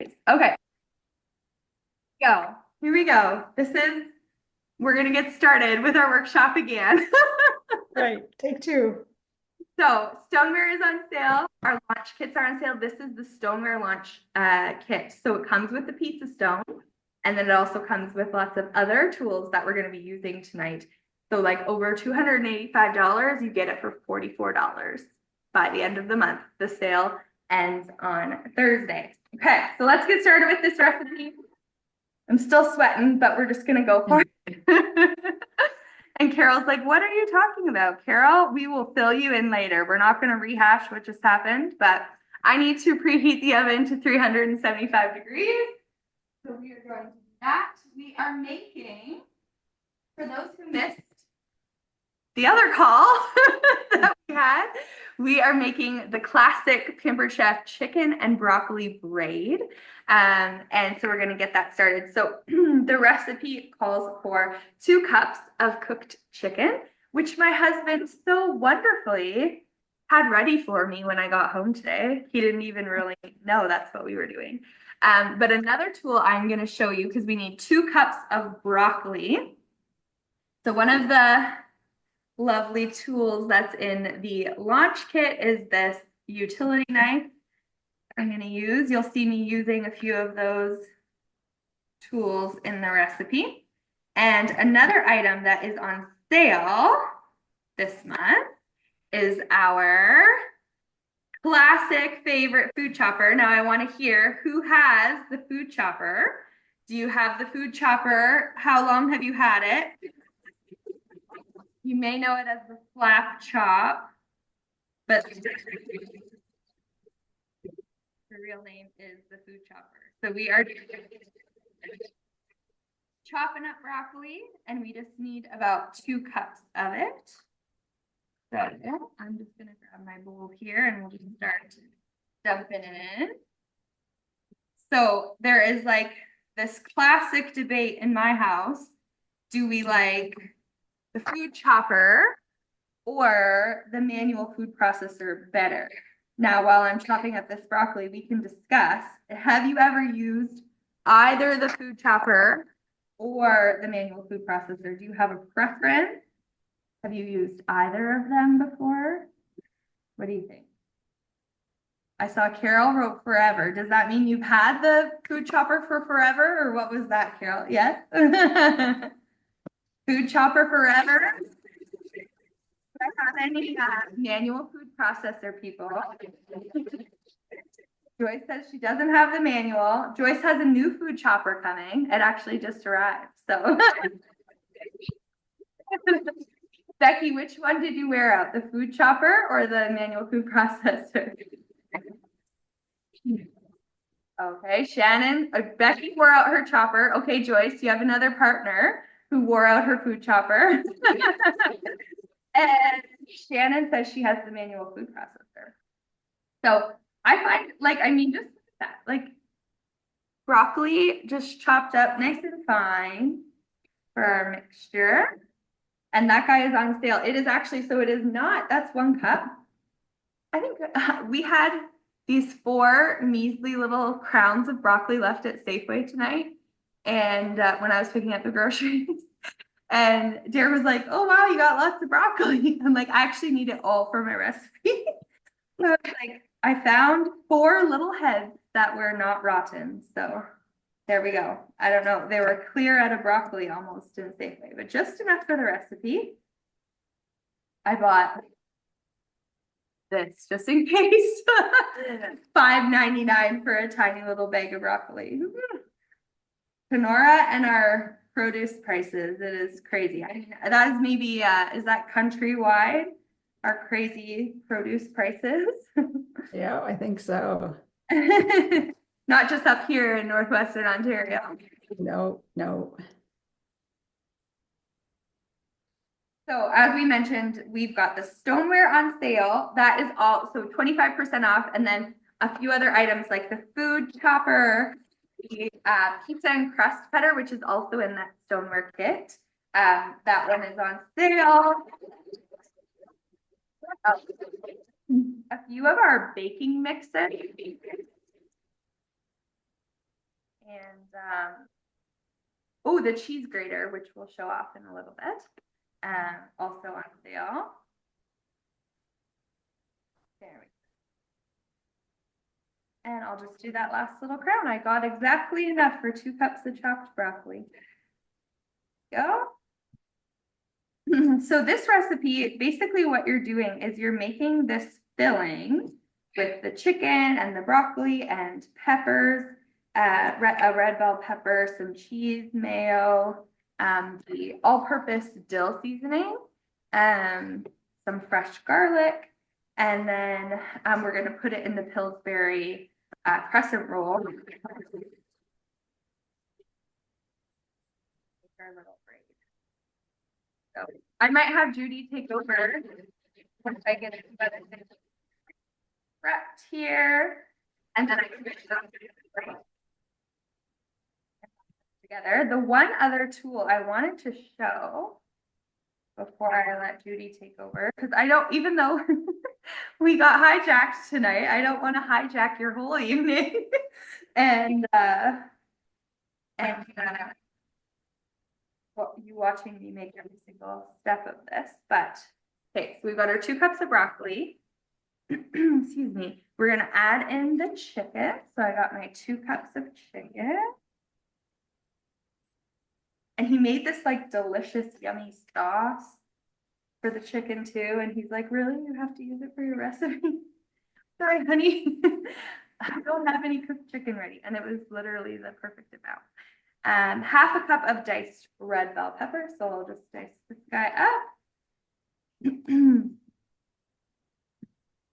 Okay, go. Here we go. We're going to get started with our workshop again. Right, take two. So, stoneware is on sale. Our launch kits are on sale. This is the stoneware launch kit. So, it comes with the pizza stone, and then it also comes with lots of other tools that we're going to be using tonight. So, like over $285, you get it for $44 by the end of the month. The sale ends on Thursday. Okay, so let's get started with this recipe. I'm still sweating, but we're just gonna go for it. And Carol's like, what are you talking about, Carol? We will fill you in later. We're not gonna rehash what just happened, but I need to preheat the oven to 375 degrees. So we are going to do that. We are making, for those who missed the other call that we had, we are making the classic Pampered Chef chicken and broccoli braid. And so we're going to get that started. So the recipe calls for 2 cups of cooked chicken, which my husband so wonderfully had ready for me when I got home today. He didn't even really know that's what we were doing. But another tool I'm going to show you because we need 2 cups of broccoli. So one of the lovely tools that's in the launch kit is this utility knife I'm going to use. You'll see me using a few of those tools in the recipe. And another item that is on sale this month is our classic favorite food chopper. Now I want to hear who has the food chopper. Do you have the food chopper? How long have you had it? You may know it as the flap chop, but the real name is the food chopper. So we are chopping up broccoli and we just need about 2 cups of it. So I'm just gonna grab my bowl here and we'll just start dumping it in. So there is like this classic debate in my house. Do we like the food chopper or the manual food processor better? Now, while I'm chopping up this broccoli, we can discuss, have you ever used either the food chopper or the manual food processor? Do you have a preference? Have you used either of them before? What do you think? I saw Carol wrote forever. Does that mean you've had the food chopper for forever, or what was that, Carol? Yes? Food chopper forever? I have any manual food processor people. Joyce says she doesn't have the manual. Joyce has a new food chopper coming. It actually just arrived. So, Becky, which one did you wear out? The food chopper or the manual food processor? Okay, Shannon, Becky wore out her chopper. Okay, Joyce, you have another partner who wore out her food chopper. And Shannon says she has the manual food processor. So I find, like, I mean, just that, like, broccoli just chopped up nice and fine for our mixture. And that guy is on sale. It is actually, so it is not, that's 1 cup. I think we had these 4 measly little crowns of broccoli left at Safeway tonight. And when I was picking up the groceries, and Dare was like, "Oh wow, you got lots of broccoli." I'm like, "I actually need it all for my recipe." So I was like, I found 4 little heads that were not rotten. So there we go. I don't know. They were clear out of broccoli almost in Safeway, but just enough for the recipe. I bought this just in case. $5.99 for a tiny little bag of broccoli. Kenora and our produce prices, it is crazy. I mean, that is maybe is that countrywide? Our crazy produce prices. Yeah, I think so. Not just up here in Northwestern Ontario. No, no. So as we mentioned, we've got the stoneware on sale. That is all, so 25% off, and then a few other items like the food chopper, the pizza and crust cutter, which is also in that stoneware kit. That one is on sale. A few of our baking mixes. And oh, the cheese grater, which we'll show off in a little bit, also on sale. There we go. And I'll just do that last little crown. I got exactly enough for 2 cups of chopped broccoli. Go. So this recipe, basically what you're doing is you're making this filling with the chicken and the broccoli and peppers, a red bell pepper, some cheese, mayo, the all-purpose dill seasoning, some fresh garlic, and then we're going to put it in the Pillsbury crescent roll. So I might have Judy take over once I get it prepped here, and then I can finish it up together. The one other tool I wanted to show before I let Judy take over, because I don't, even though we got hijacked tonight, I don't want to hijack your whole evening. and what you watching me make every single step of this. But okay, so we've got our 2 cups of broccoli. Excuse me. We're gonna add in the chicken. So I got my 2 cups of chicken. And he made this like delicious, yummy sauce for the chicken too. And he's like, really? You have to use it for your recipe? Sorry, honey. I don't have any cooked chicken ready. And it was literally the perfect amount. Half a cup of diced red bell pepper. So I'll just dice this guy up.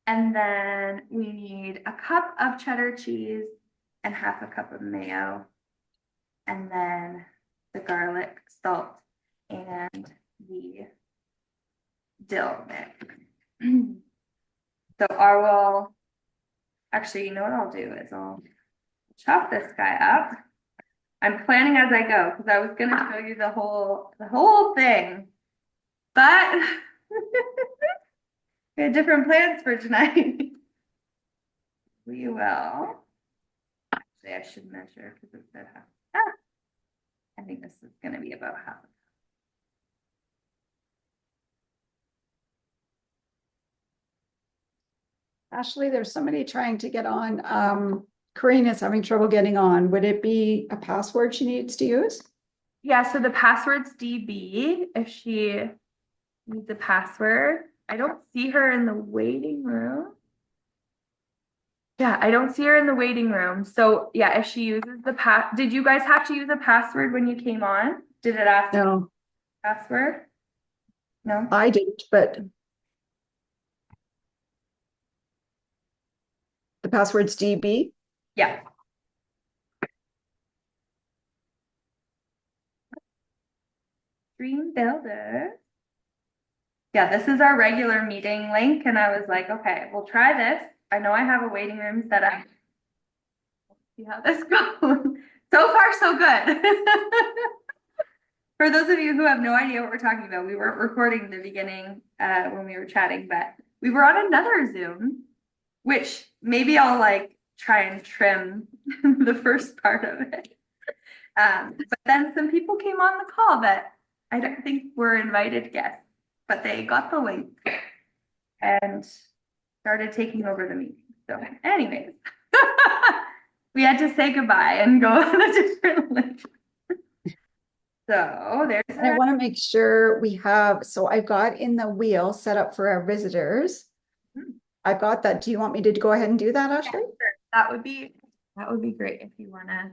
And then we need a cup of cheddar cheese and half a cup of mayo. And then the garlic, salt, and the dill mix. So I will, actually, you know what I'll do is I'll chop this guy up. I'm planning as I go because I was gonna show you the whole thing, but we had different plans for tonight. We will. Actually, I should measure because it said half. I think this is gonna be about half. Ashley, there's somebody trying to get on. Karina's having trouble getting on. Would it be a password she needs to use? Yeah, so the password's DB if she needs a password. I don't see her in the waiting room. Yeah, I don't see her in the waiting room. So yeah, if she uses the did you guys have to use a password when you came on? Did it ask No, password? No? I didn't, but the password's DB. Yeah. Dream Builder. Yeah, this is our regular meeting link, and I was like, okay, we'll try this. I know I have a waiting room set up. See how this goes. So far, so good. For those of you who have no idea what we're talking about, we weren't recording the beginning when we were chatting, but we were on another Zoom, which maybe I'll like try and trim the first part of it. But then some people came on the call that I don't think were invited guests, but they got the link and started taking over the meeting. So anyways, we had to say goodbye and go on a different link. So there's I want to make sure we have, so I've got in the wheel set up for our visitors. I've got that. Do you want me to go ahead and do that, Ashley? Yeah, sure. That would be great if you want to.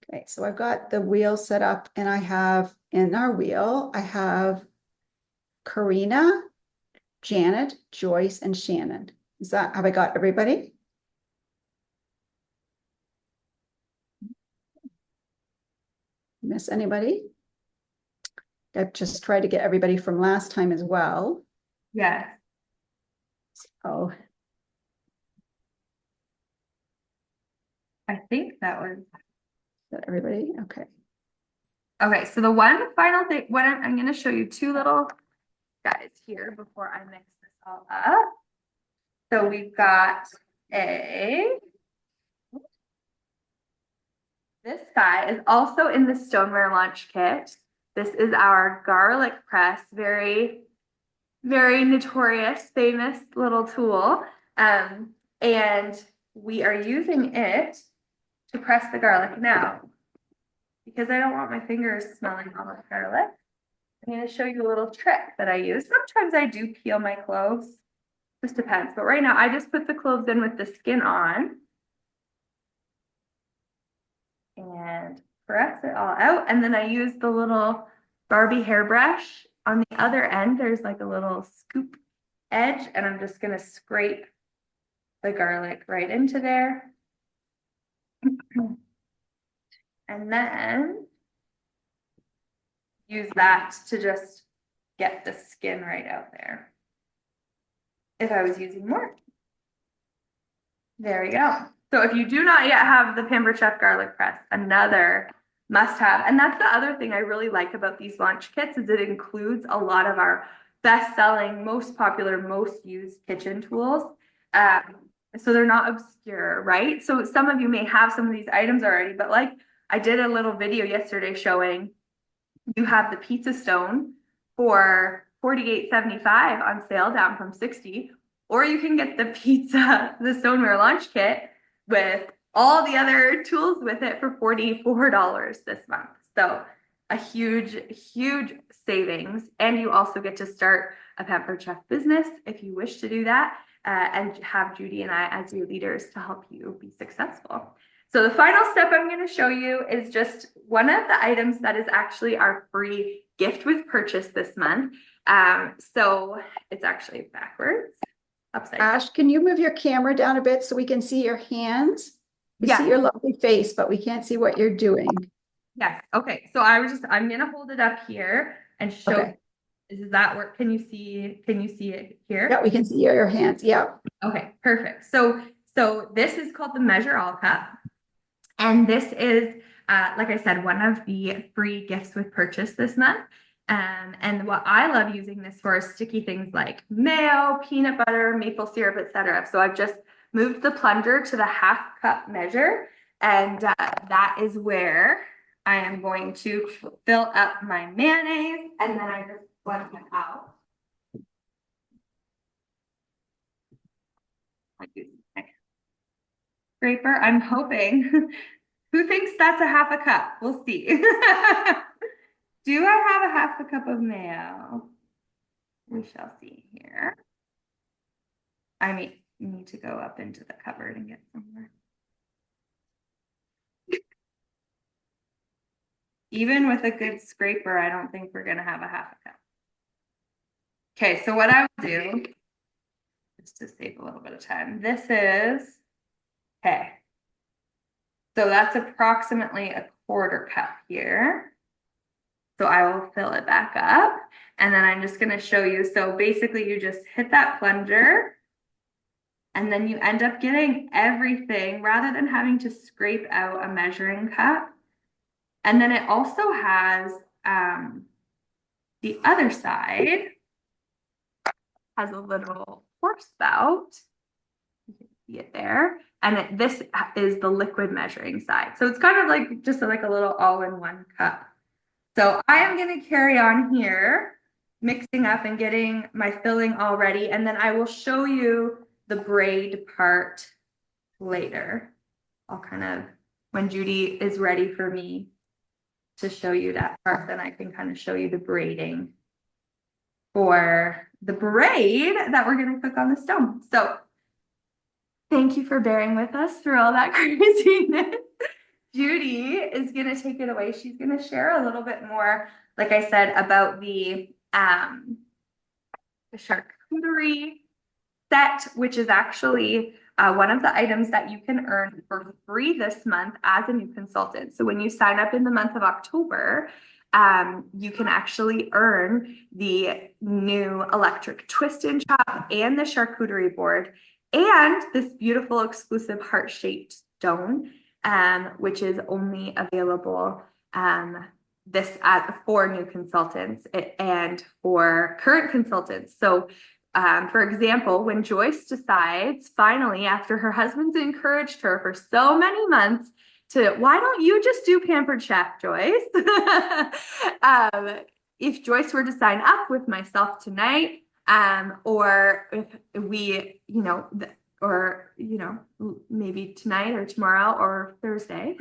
Okay, so I've got the wheel set up and I have in our wheel, I have Karina, Janet, Joyce, and Shannon. Have I got everybody? Miss anybody? I've just tried to get everybody from last time as well. Yes. Oh, I think that was. is that everybody? Okay. Okay, so the one final thing, what I'm going to show you 2 little guys here before I mix this all up. So we've got a This guy is also in the stoneware launch kit. This is our garlic press, very, very notorious, famous little tool. And we are using it to press the garlic now. Because I don't want my fingers smelling all the garlic, I'm going to show you a little trick that I use. Sometimes I do peel my cloves, just depends. But right now I just put the cloves in with the skin on and press it all out. And then I use the little Barbie hairbrush. On the other end, there's like a little scoop edge, and I'm just going to scrape the garlic right into there. And then use that to just get the skin right out there. If I was using more. There we go. So if you do not yet have the Pampered Chef garlic press, another must have. And that's the other thing I really like about these launch kits is it includes a lot of our best-selling, most popular, most used kitchen tools. So they're not obscure, right? So some of you may have some of these items already, but like I did a little video yesterday showing you have the pizza stone for $48.75 on sale, down from $60, or you can get the the stoneware launch kit with all the other tools with it for $44 this month. So a huge, huge savings. And you also get to start a Pampered Chef business if you wish to do that, and have Judy and I as your leaders to help you be successful. So the final step I'm going to show you is just one of the items that is actually our free gift with purchase this month. So it's actually backwards, upside down. Ash, can you move your camera down a bit so we can see your hands? We see your lovely face, but we can't see what you're doing. Yes. Okay. So I'm going to hold it up here and show. Okay. Does that work? Can you see it here? Yeah, we can see your hands. Yeah. Okay, perfect. So this is called the Measure All Cup. And this is, like I said, one of the free gifts with purchase this month. And what I love using this for is sticky things like mayo, peanut butter, maple syrup, etc. So I've just moved the plunger to the 1/2 cup measure, and that is where I am going to fill up my mayonnaise, and then I just blend it out. Scraper, I'm hoping. Who thinks that's a 1/2 cup? We'll see. Do I have a 1/2 cup of mayo? We shall see here. I may need to go up into the cupboard and get some more. Even with a good scraper, I don't think we're going to have a 1/2 cup. Okay, so what I will do, just to save a little bit of time, this is, okay. So that's approximately a 1/4 cup here. So I will fill it back up, and then I'm just going to show you. So basically you just hit that plunger, and then you end up getting everything rather than having to scrape out a measuring cup. And then it also has the other side has a little pour spout. You can see it there. And this is the liquid measuring side. So it's kind of like just like a little all-in-one cup. So I am going to carry on here, mixing up and getting my filling all ready. And then I will show you the braid part later. I'll kind of, when Judy is ready for me to show you that part, then I can kind of show you the braiding for the braid that we're going to cook on the stone. So thank you for bearing with us through all that craziness. Judy is going to take it away. She's going to share a little bit more, like I said, about the charcuterie set, which is actually one of the items that you can earn for free this month as a new consultant. So when you sign up in the month of October, you can actually earn the new electric twist and chop and the charcuterie board and this beautiful exclusive heart-shaped stone, which is only available for new consultants and for current consultants. So for example, when Joyce decides finally, after her husband's encouraged her for so many months to why don't you just do Pampered Chef, Joyce? If Joyce were to sign up with myself tonight, or if we, or maybe tonight or tomorrow or Thursday,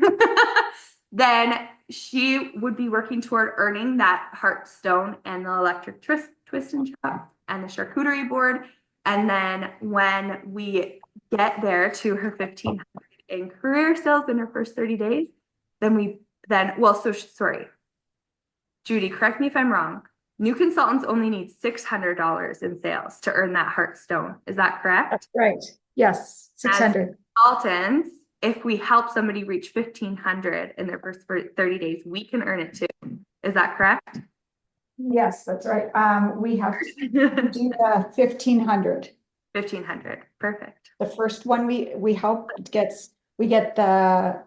then she would be working toward earning that Hearthstone and the electric twist and chop and the charcuterie board. And then when we get there to her 1,500 in career sales in her first 30 days, sorry, Judy, correct me if I'm wrong. New consultants only need $600 in sales to earn that Hearthstone. Is that correct? That's right. Yes, 600. Consultants, if we help somebody reach 1,500 in their first 30 days, we can earn it too. Is that correct? Yes, that's right. We have to do the 1,500. 1,500. Perfect. The first one we help we get the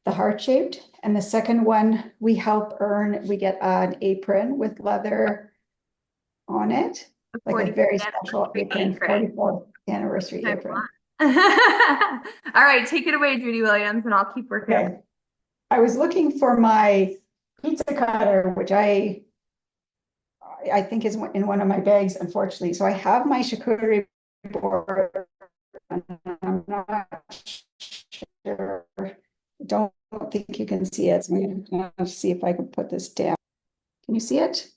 heart shaped, and the second one we get an apron with leather on it, like a very special apron, 44th anniversary apron. All right, take it away, Judy Williams, and I'll keep working. Okay. I was looking for my pizza cutter, which I think is in one of my bags, unfortunately. So I have my charcuterie board. I'm not sure. Don't think you can see it. So I'm going to see if I can put this down. Can you see it?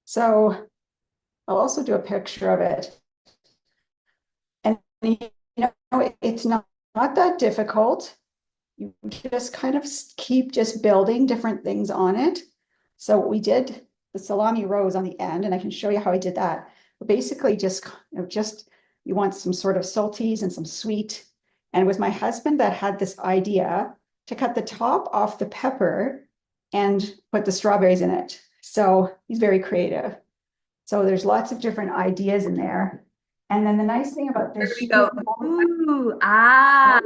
So I'll also do a picture of it. And it's not that difficult. You just kind of keep just building different things on it. So we did the salami rose on the end, and I can show you how I did that. But basically just you want some sort of salties and some sweet. And it was my husband that had this idea to cut the top off the pepper and put the strawberries in it. So he's very creative. So there's lots of different ideas in there. And then the nice thing about this, Ooh, the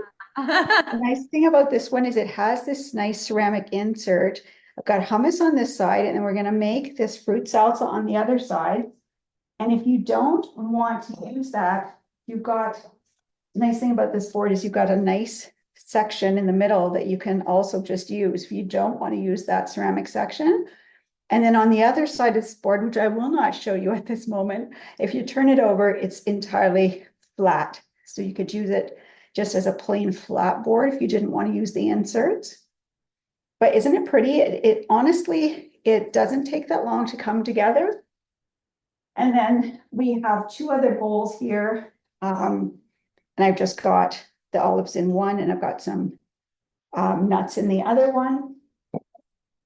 nice thing about this one is it has this nice ceramic insert. I've got hummus on this side, and then we're going to make this fruit salsa on the other side. And if you don't want to use that, you've got, the nice thing about this board is you've got a nice section in the middle that you can also just use if you don't want to use that ceramic section. And then on the other side of this board, which I will not show you at this moment, if you turn it over, it's entirely flat. So you could use it just as a plain flat board if you didn't want to use the inserts. But isn't it pretty? It honestly, it doesn't take that long to come together. And then we have two other bowls here. And I've just got the olives in one, and I've got some nuts in the other one.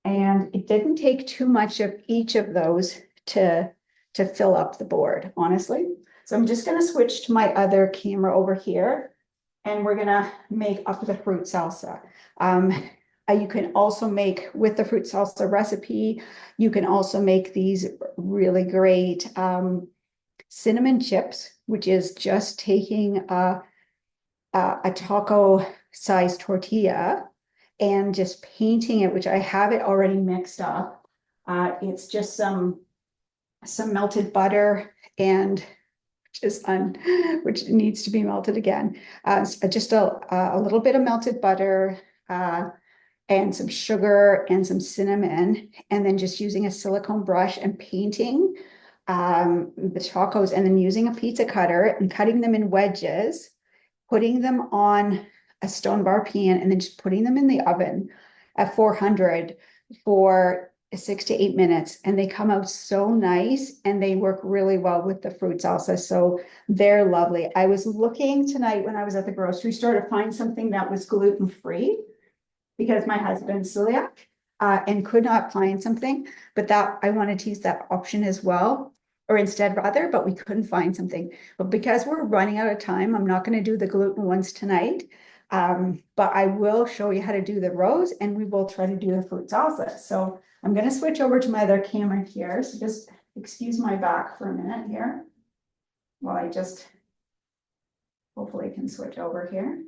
And it didn't take too much of each of those to fill up the board, honestly. So I'm just going to switch to my other camera over here, and we're going to make up the fruit salsa. You can also make, with the fruit salsa recipe, you can also make these really great cinnamon chips, which is just taking a taco sized tortilla and just painting it, which I have it already mixed up. It's just some melted butter and which needs to be melted again. Just a little bit of melted butter, and some sugar and some cinnamon, and then just using a silicone brush and painting the tacos, and then using a pizza cutter and cutting them in wedges, putting them on a stone bar pan, and then just putting them in the oven at 400 for 6 to 8 minutes. And they come out so nice, and they work really well with the fruit salsa. So they're lovely. I was looking tonight when I was at the grocery store to find something that was gluten-free, because my husband's celiac, and could not find something, but that I wanted to use that option as well, or instead rather, but we couldn't find something. But because we're running out of time, I'm not going to do the gluten ones tonight. But I will show you how to do the rose, and we will try to do the fruit salsa. So I'm going to switch over to my other camera here. So just excuse my back for a minute here while I just hopefully can switch over here.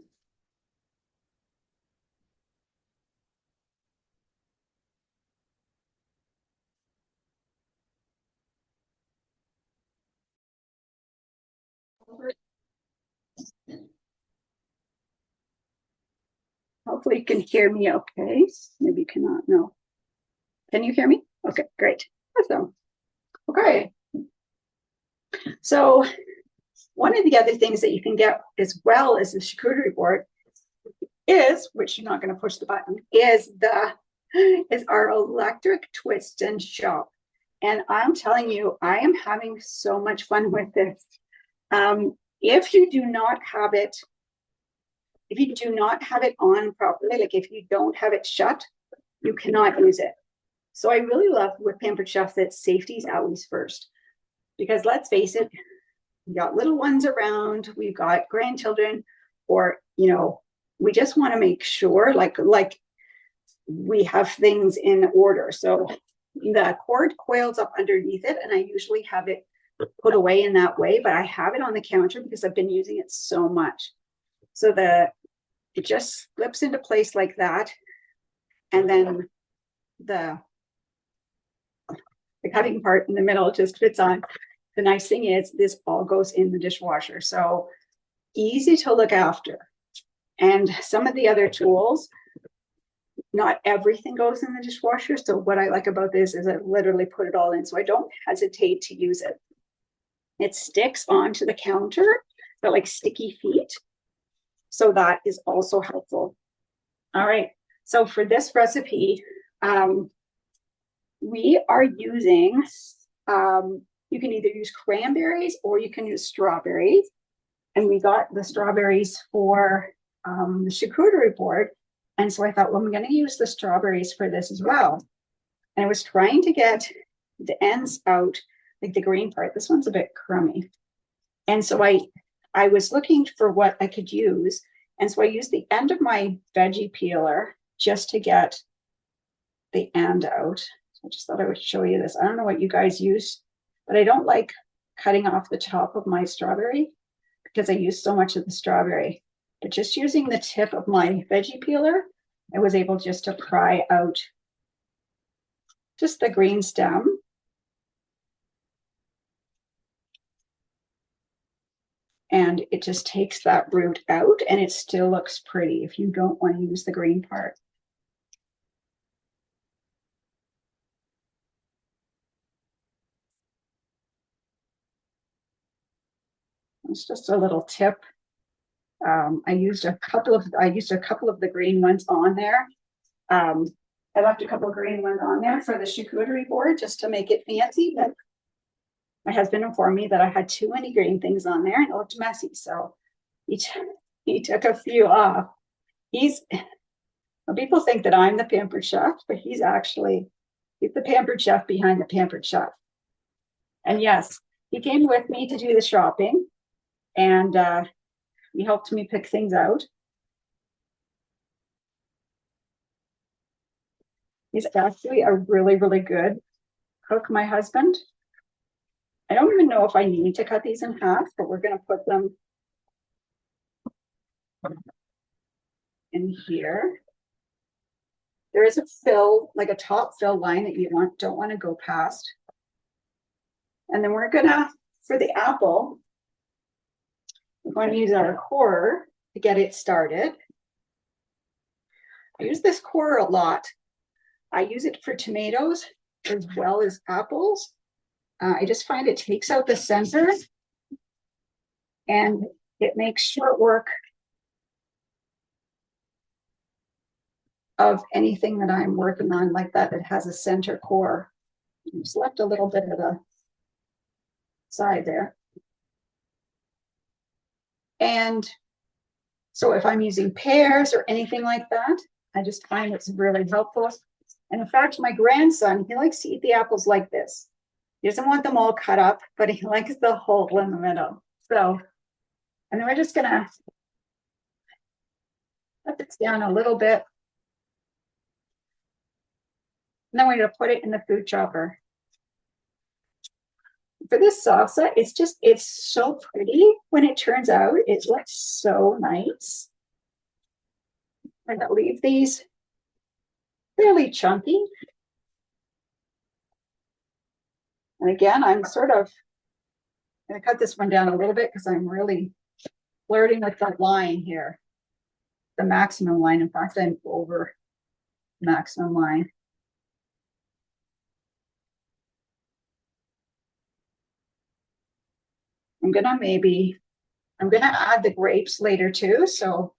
Hopefully you can hear me okay. Maybe you cannot, no. Can you hear me? Okay, great. Awesome. Okay. So one of the other things that you can get as well as the charcuterie board is, which you're not going to push the button, is our electric twist and shop. And I'm telling you, I am having so much fun with this. If you do not have it on properly, like if you don't have it shut, you cannot use it. So I really love with Pampered Chef that safety is always first. Because let's face it, we got little ones around, we've got grandchildren, or, we just want to make sure like we have things in order. So the cord coils up underneath it, and I usually have it put away in that way, but I have it on the counter because I've been using it so much. So it just slips into place like that. And then the cutting part in the middle just fits on. The nice thing is this all goes in the dishwasher. So easy to look after. And some of the other tools, not everything goes in the dishwasher. So what I like about this is I literally put it all in. So I don't hesitate to use it. It sticks onto the counter, but like sticky feet. So that is also helpful. All right. So for this recipe, we are using, you can either use cranberries or you can use strawberries. And we got the strawberries for the charcuterie board. And so I thought, well, I'm going to use the strawberries for this as well. And I was trying to get the ends out, like the green part. This one's a bit crummy. And so I was looking for what I could use. And so I used the end of my veggie peeler just to get the end out. So I just thought I would show you this. I don't know what you guys use, but I don't like cutting off the top of my strawberry because I use so much of the strawberry. But just using the tip of my veggie peeler, I was able just to pry out just the green stem. And it just takes that root out and it still looks pretty if you don't want to use the green part. It's just a little tip. I used a couple of the green ones on there. I left a couple of green ones on there for the charcuterie board just to make it fancy, but my husband informed me that I had too many green things on there and it looked messy. So he took a few off. People think that I'm the Pampered Chef, but he's the Pampered Chef behind the Pampered Chef. And yes, he came with me to do the shopping and he helped me pick things out. He's actually a really, really good cook, my husband. I don't even know if I need to cut these in half, but we're going to put them in here. There is a fill, like a top fill line that you don't want to go past. And then we're gonna, for the apple, we're going to use our core to get it started. I use this core a lot. I use it for tomatoes as well as apples. I just find it takes out the center and it makes short work of anything that I'm working on like that has a center core. Just left a little bit of the side there. And so if I'm using pears or anything like that, I just find it's really helpful. And in fact, my grandson, he likes to eat the apples like this. He doesn't want them all cut up, but he likes the hole in the middle. So, and then we're just gonna let this down a little bit. And then we're gonna put it in the food chopper. For this salsa, it's so pretty when it turns out. It looks so nice. I'm gonna leave these fairly chunky. And again, I'm gonna cut this one down a little bit because I'm really flirting with the line here. the maximum line. In fact, I'm over maximum line. I'm gonna add the grapes later too, so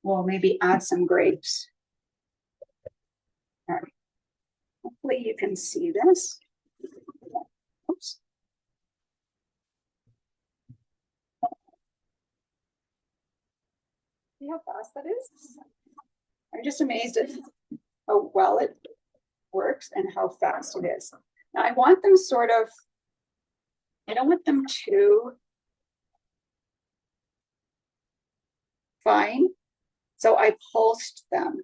we'll maybe add some grapes. All right. Hopefully you can see this. Oops. See how fast that is? I'm just amazed at how well it works and how fast it is. Now I want them sort of, I don't want them too fine, so I pulsed them.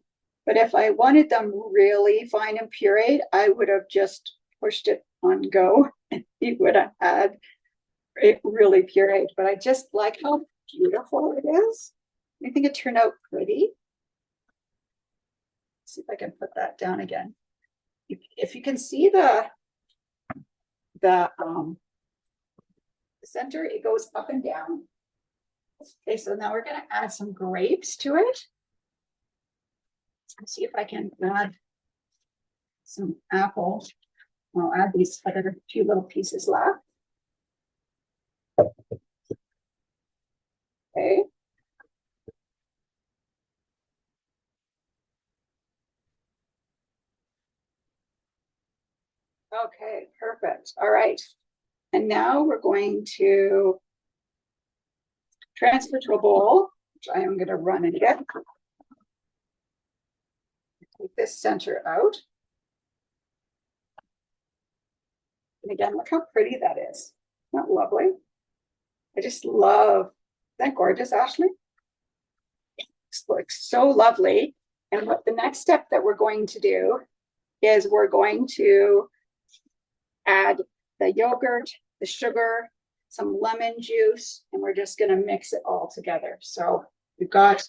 But if I wanted them really fine and pureed, I would have just pushed it on go and you would have had it really pureed. But I just like how beautiful it is. I think it turned out pretty. Let's see if I can put that down again. If you can see the center, it goes up and down. Okay, so now we're going to add some grapes to it. Let's see if I can add some apple. I'll add these other few little pieces left. Okay. Okay, perfect. All right. And now we're going to transfer to a bowl, which I am going to run and get. Take this center out. And again, look how pretty that is. Isn't that lovely? I just love, isn't that gorgeous, Ashley? It looks so lovely. And what the next step that we're going to do is we're going to add the yogurt, the sugar, some lemon juice, and we're just going to mix it all together. So we've got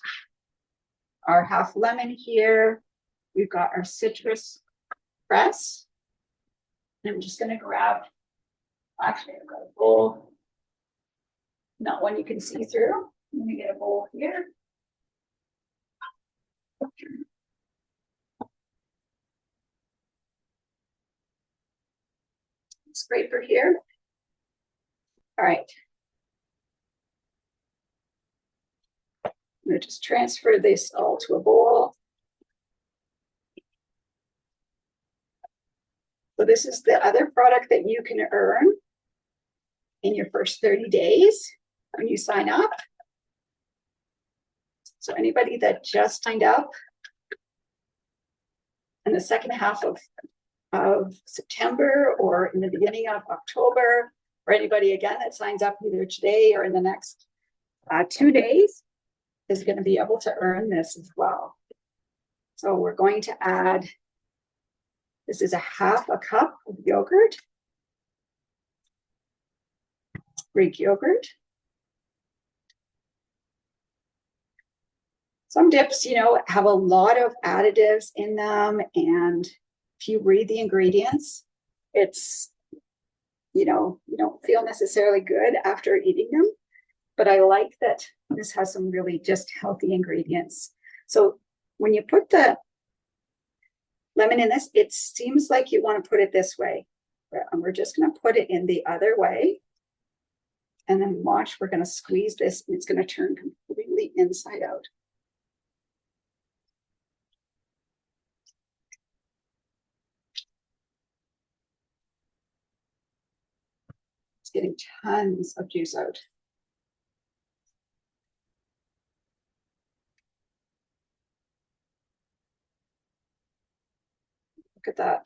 our half lemon here. We've got our citrus press. And I'm just going to grab, actually, I've got a bowl, not one you can see through. I'm going to get a bowl here. Scraper here. All right. I'm going to just transfer this all to a bowl. So this is the other product that you can earn in your first 30 days when you sign up. So anybody that just signed up in the second half of September or in the beginning of October, or anybody again that signs up either today or in the next 2 days is going to be able to earn this as well. So we're going to add, this is a half a cup of yogurt, Greek yogurt. Some dips, you know, have a lot of additives in them, and if you read the ingredients, it's, you know, you don't feel necessarily good after eating them, but I like that this has some really just healthy ingredients. So when you put the lemon in this, it seems like you want to put it this way. And we're just going to put it in the other way. And then watch, we're going to squeeze this and it's going to turn completely inside out. It's getting tons of juice out. Look at that.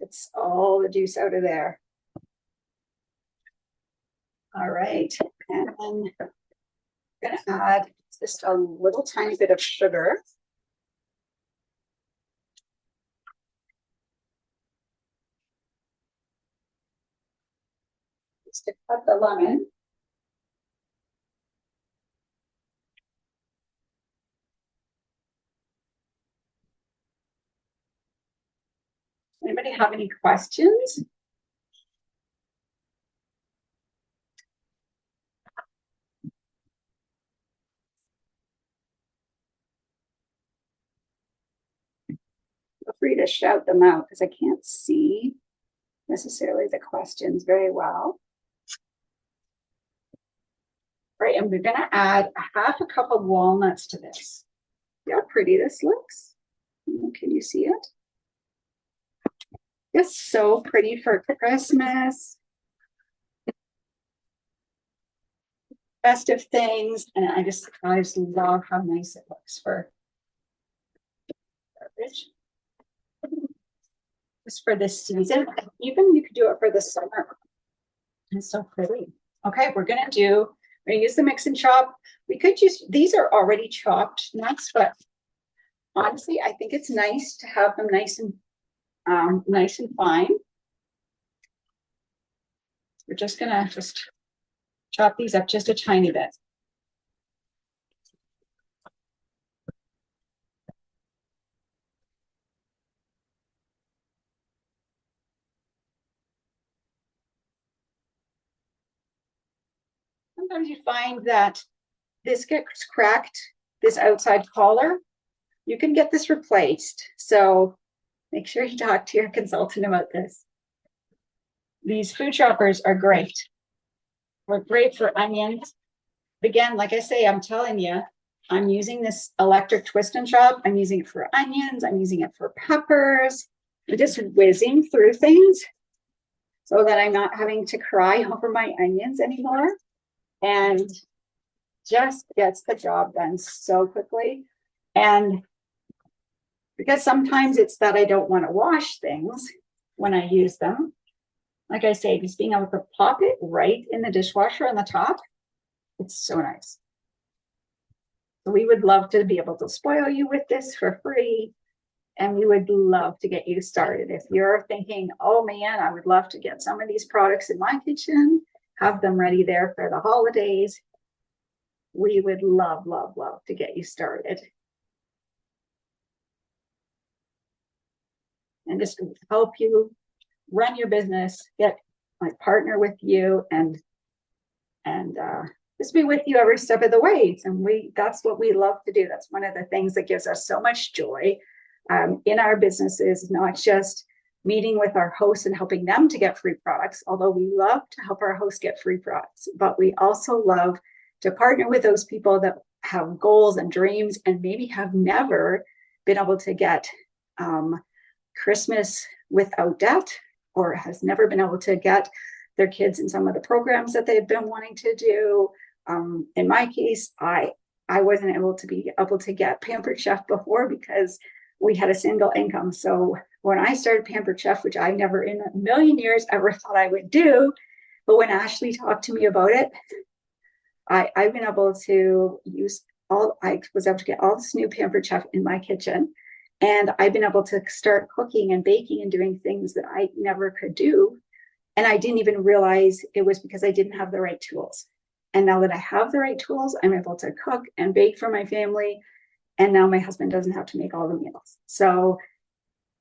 It's all the juice out of there. All right, and then I'm gonna add just a little tiny bit of sugar. Just to cut the lemon. Anybody have any questions? feel free to shout them out because I can't see necessarily the questions very well. Right, and we're gonna add a half a cup of walnuts to this. See how pretty this looks? Can you see it? It's so pretty for Christmas. Festive things, and I just love how nice it looks for garbage. Just for this season. Even you could do it for the summer. It's so pretty. Okay, we're gonna use the mix and chop. We could use, these are already chopped nuts, but honestly, I think it's nice to have them nice and fine. We're just gonna chop these up just a tiny bit. Sometimes you find that this gets cracked, this outside collar. You can get this replaced. So make sure you talk to your consultant about this. These food choppers are great. We're great for onions. Again, like I say, I'm telling you, I'm using this electric twist and chop. I'm using it for onions. I'm using it for peppers. I'm just whizzing through things so that I'm not having to cry over my onions anymore. And just gets the job done so quickly. And because sometimes it's that I don't want to wash things when I use them. Like I say, just being able to pop it right in the dishwasher on the top, it's so nice. So we would love to be able to spoil you with this for free. And we would love to get you started. If you're thinking, oh man, I would love to get some of these products in my kitchen, have them ready there for the holidays, we would love, love, love to get you started. And just help you run your business, get my partner with you, and just be with you every step of the way. And that's what we love to do. That's one of the things that gives us so much joy in our businesses, not just meeting with our hosts and helping them to get free products, although we love to help our hosts get free products, but we also love to partner with those people that have goals and dreams and maybe have never been able to get Christmas without debt, or has never been able to get their kids in some of the programs that they've been wanting to do. In my case, I wasn't able to get Pampered Chef before because we had a single income. So when I started Pampered Chef, which I never in a million years ever thought I would do, but when Ashley talked to me about it, I've been able to I was able to get all this new Pampered Chef in my kitchen. And I've been able to start cooking and baking and doing things that I never could do. And I didn't even realize it was because I didn't have the right tools. And now that I have the right tools, I'm able to cook and bake for my family. And now my husband doesn't have to make all the meals. So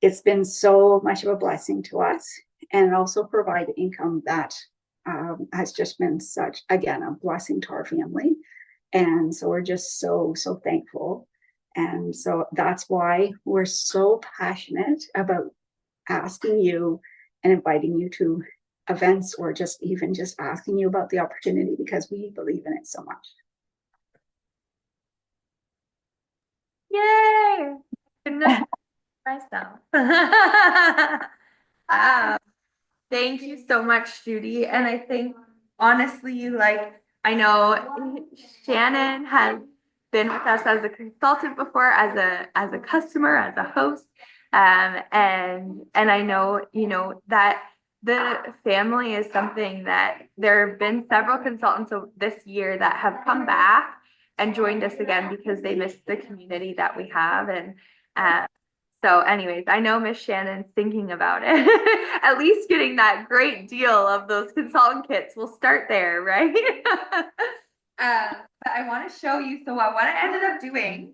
it's been so much of a blessing to us, and also provide income that has just been such, again, a blessing to our family. And so we're just so, so thankful. And so that's why we're so passionate about asking you and inviting you to events, or just even just asking you about the opportunity, because we believe in it so much. Yay! Goodness myself. Thank you so much, Judy. And I think honestly, I know Shannon has been with us as a consultant before, as a customer, as a host. And I know, that the family is something that there have been several consultants this year that have come back and joined us again because they missed the community that we have. And so anyways, I know Miss Shannon's thinking about it. At least getting that great deal of those consultant kits. We'll start there, right? But I want to show you. So what I ended up doing.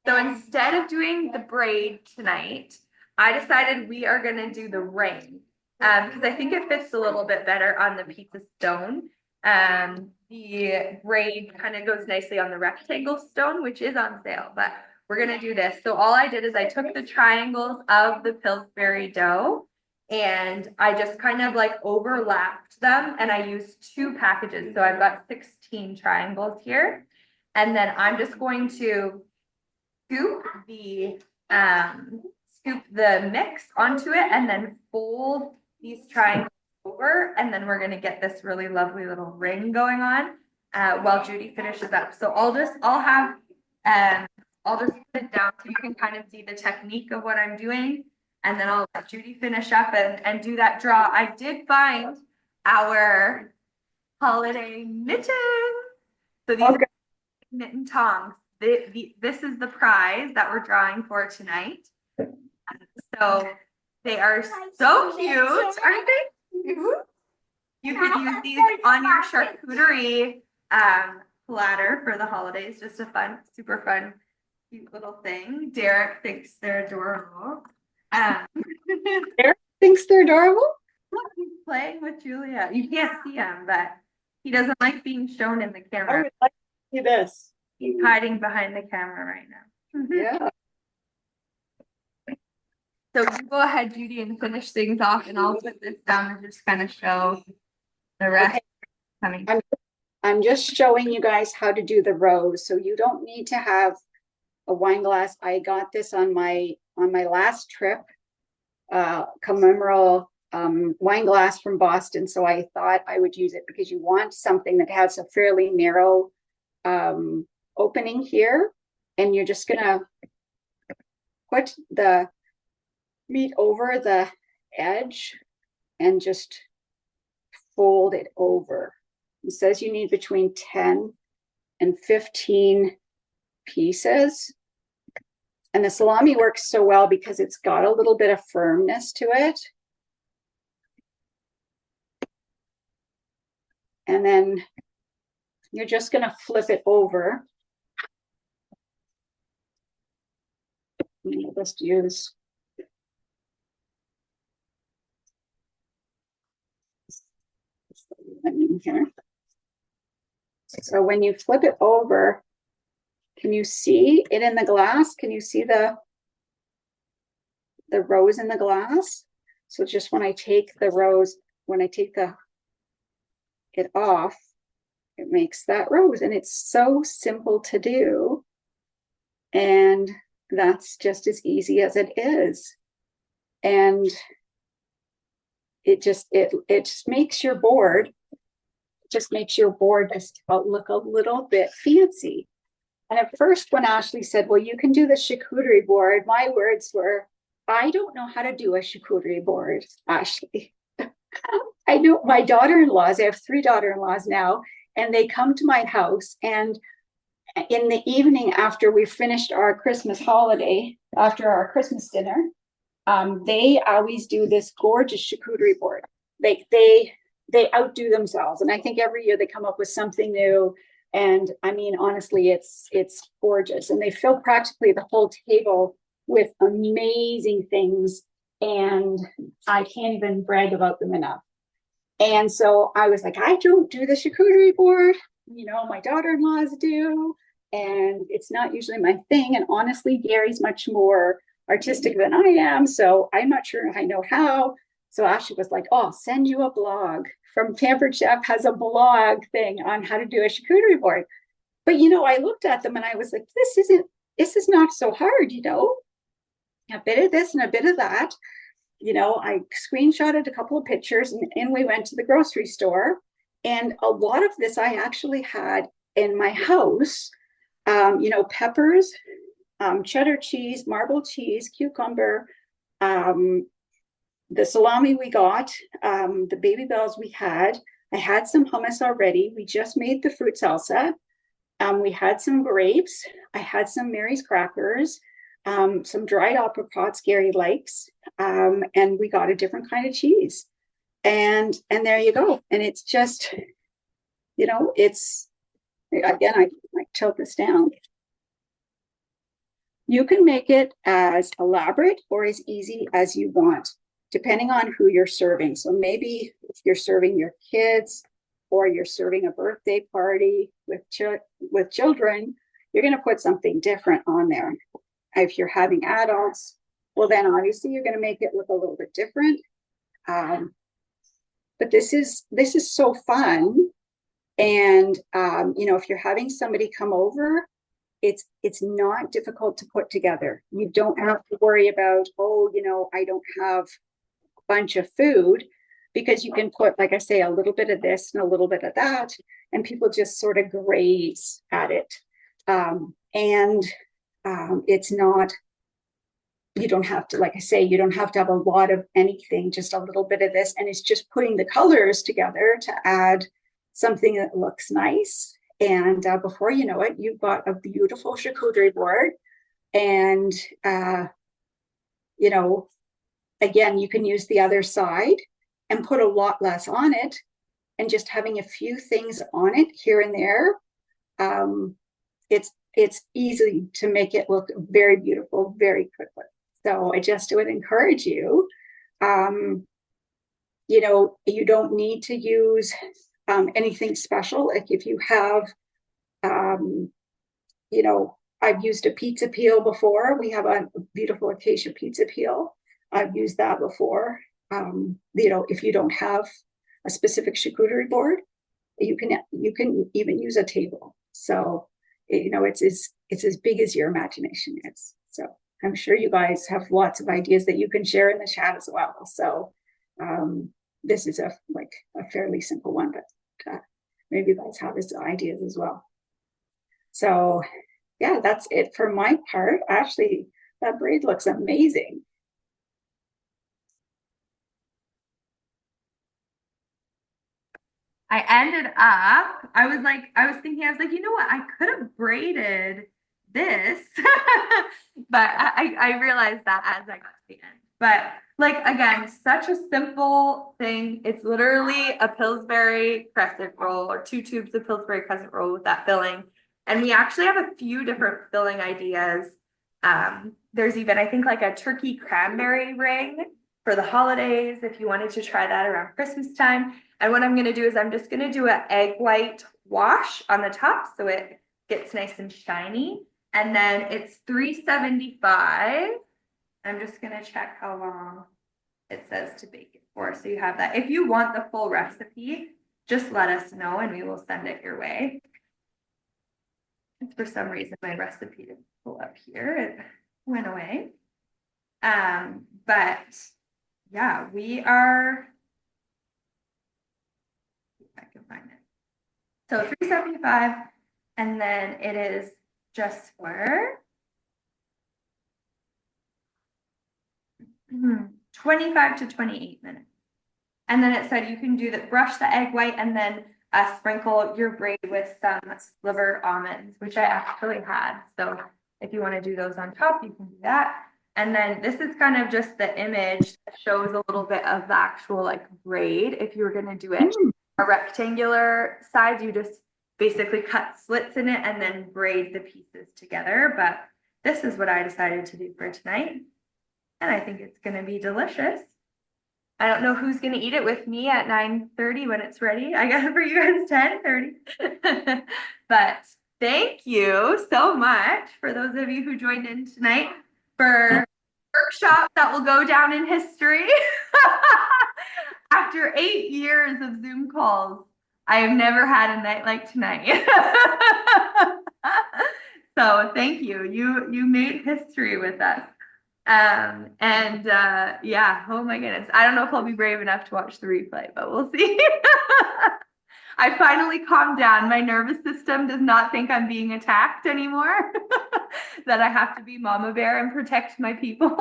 So instead of doing the braid tonight, I decided we are going to do the ring. Because I think it fits a little bit better on the pizza stone. The braid kind of goes nicely on the rectangle stone, which is on sale. But we're gonna do this. So all I did is I took the triangles of the Pillsbury dough and I just kind of like overlapped them and I used 2 packages. So I've got 16 triangles here. And then I'm just going to scoop the mix onto it and then fold these triangles over. And then we're gonna get this really lovely little ring going on while Judy finishes up. So I'll just put it down so you can kind of see the technique of what I'm doing. And then I'll let Judy finish up and do that draw. I did find our holiday mittens. So these are mitten tongs. This is the prize that we're drawing for tonight. So they are so cute, aren't they? You could use these on your charcuterie platter for the holidays. Just a fun, super fun, cute little thing. Derek thinks they're adorable. Derek thinks they're adorable? Look, he's playing with Julia. You can't see him, but he doesn't like being shown in the I camera. would like to see this. He's hiding behind the camera right now. Yeah. So you go ahead, Judy, and finish things off, and I'll put this down and just kind of show the rest coming. I'm just showing you guys how to do the rows. So you don't need to have a wine glass. I got this on my last trip, commemoral wine glass from Boston. So I thought I would use it because you want something that has a fairly narrow opening here. And you're just gonna put the meat over the edge and just fold it over. It says you need between 10 and 15 pieces. And the salami works so well because it's got a little bit of firmness to it. And then you're just going to flip it over. I'll just use here. So when you flip it over, can you see it in the glass? Can you see the rows in the glass? So just when I take the rows, when I take it off, it makes that rose, and it's so simple to do. And that's just as easy as it is. And it just makes your board, just look a little bit fancy. And at first, when Ashley said, well, you can do the charcuterie board, my words were, I don't know how to do a charcuterie board, Ashley. I know my daughter-in-laws, I have 3 daughter-in-laws now, and they come to my house, and in the evening after we finished our Christmas holiday, after our Christmas dinner, they always do this gorgeous charcuterie board. They outdo themselves, and I think every year they come up with something new. And I mean, honestly, it's gorgeous, and they fill practically the whole table with amazing things, and I can't even brag about them enough. And so I was like, I don't do the charcuterie board, my daughter-in-laws do, and it's not usually my thing. And honestly, Gary's much more artistic than I am, so I'm not sure I know how. So Ashley was like, oh, I'll send you a blog. From Pampered Chef has a blog thing on how to do a charcuterie board. But I looked at them and I was like, this is not so hard, a bit of this and a bit of that. I screenshotted a couple of pictures, and we went to the grocery store, and a lot of this I actually had in my house. Peppers, cheddar cheese, marble cheese, cucumber, the salami we got, the baby bells we had. I had some hummus already. We just made the fruit salsa. We had some grapes. I had some Mary's crackers, some dried apricots Gary likes, and we got a different kind of cheese. And there you go. And it's just, it's, again, I tilt this down. You can make it as elaborate or as easy as you want, depending on who you're serving. So maybe if you're serving your kids or you're serving a birthday party with children, you're going to put something different on there. If you're having adults, well, then obviously you're going to make it look a little bit different. But this is so fun. And if you're having somebody come over, it's not difficult to put together. You don't have to worry about, I don't have a bunch of food, because you can put, like I say, a little bit of this and a little bit of that, and people just sort of graze at it. It's not, you don't have to, like I say, you don't have to have a lot of anything, just a little bit of this. And it's just putting the colors together to add something that looks nice. And before you know it, you've got a beautiful charcuterie board. And, again, you can use the other side and put a lot less on it, and just having a few things on it here and there. It's easy to make it look very beautiful very quickly. So I just would encourage you, you don't need to use anything special. Like if you have, I've used a pizza peel before. We have a beautiful acacia pizza peel. I've used that before. If you don't have a specific charcuterie board, you can even use a table. So, it's as big as your imagination is. So I'm sure you guys have lots of ideas that you can share in the chat as well. So this is a fairly simple one, but maybe you guys have ideas as well. So yeah, that's it for my part. Actually, that braid looks amazing. I was thinking, you know what? I could have braided this, but I realized that as I got to the end. But again, such a simple thing. It's literally a Pillsbury crescent roll, or 2 tubes of Pillsbury crescent roll with that filling. And we actually have a few different filling ideas. There's even, I think, a turkey cranberry ring for the holidays, if you wanted to try that around Christmas time. And what I'm going to do is I'm just going to do an egg white wash on the top so it gets nice and shiny. And then it's $3.75. I'm just going to check how long it says to bake it for. So you have that. If you want the full recipe, just let us know and we will send it your way. And for some reason, my recipe didn't pull up here. It went away. But yeah, we are, if I can find it. So $3.75, and then it is just for 25 to 28 minutes. And then it said you can do that, brush the egg white, and then sprinkle your braid with some sliver almonds, which I actually had. So if you want to do those on top, you can do that. And then this is kind of just the image that shows a little bit of the actual braid. If you were going to do it a rectangular size, you just basically cut slits in it and then braid the pieces together. But this is what I decided to do for tonight. And I think it's going to be delicious. I don't know who's going to eat it with me at 9:30 when it's ready. I got it for you guys 10:30. But thank you so much for those of you who joined in tonight for workshop that will go down in history. After 8 years of Zoom calls, I have never had a night like tonight. So thank you. You made history with us. Yeah, oh my goodness. I don't know if I'll be brave enough to watch the replay, but we'll see. I finally calmed down. My nervous system does not think I'm being attacked anymore, that I have to be mama bear and protect my people.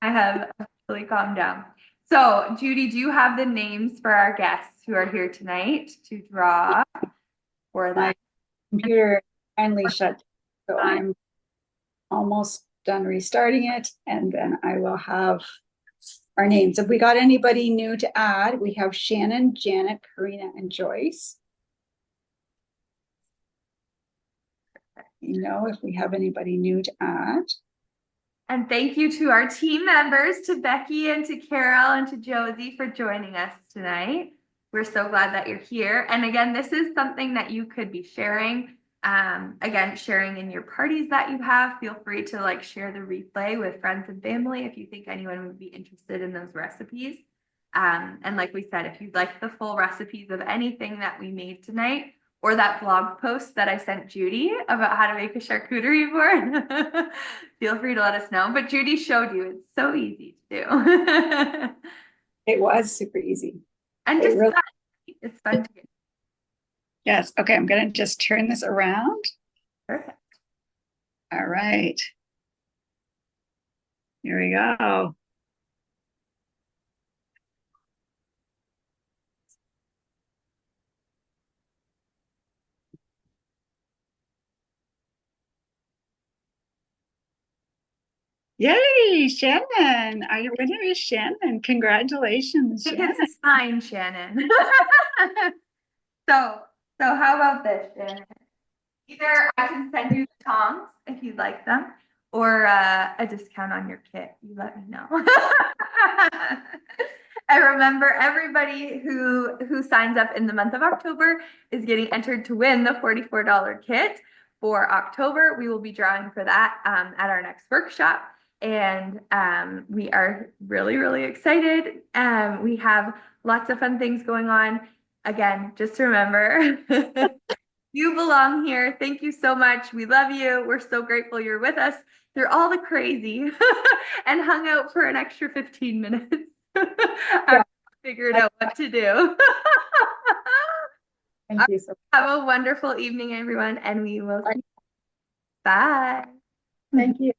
I have actually calmed down. So Judy, do you have the names for our guests who are here tonight to draw for that? My computer finally shut, so I'm almost done restarting it, and then I will have our names. If we got anybody new to add, we have Shannon, Janet, Karina, and Joyce. If we have anybody new to add. And thank you to our team members, to Becky and to Carol and to Josie for joining us tonight. We're so glad that you're here. And again, this is something that you could be sharing Again, sharing in your parties that you have, feel free to like share the replay with friends and family if you think anyone would be interested in those recipes. And like we said, if you'd like the full recipes of anything that we made tonight, or that blog post that I sent Judy about how to make a charcuterie board, feel free to let us know. But Judy showed you, it's so easy to do. It was super easy. And It just really- fun. It's fun to get. Yes. Okay. I'm going to just turn this around. Perfect. All right. Here we go. Yay, Shannon. Our winner is Shannon. Congratulations, Because Shannon. it's fine, Shannon. So how about this, Shannon? Either I can send you the tongs if you'd like them, or a discount on your kit. You let me know. And remember, everybody who signs up in the month of October is getting entered to win the $44 kit for October. We will be drawing for that at our next workshop. And we are really, really excited. We have lots of fun things going on. Again, just remember, you belong here. Thank you so much. We love you. We're so grateful you're with us through all the crazy and hung out for an extra 15 minutes. I figured out what to do. Thank you so much. Have a wonderful evening, everyone, and we will see you. Bye. Thank you.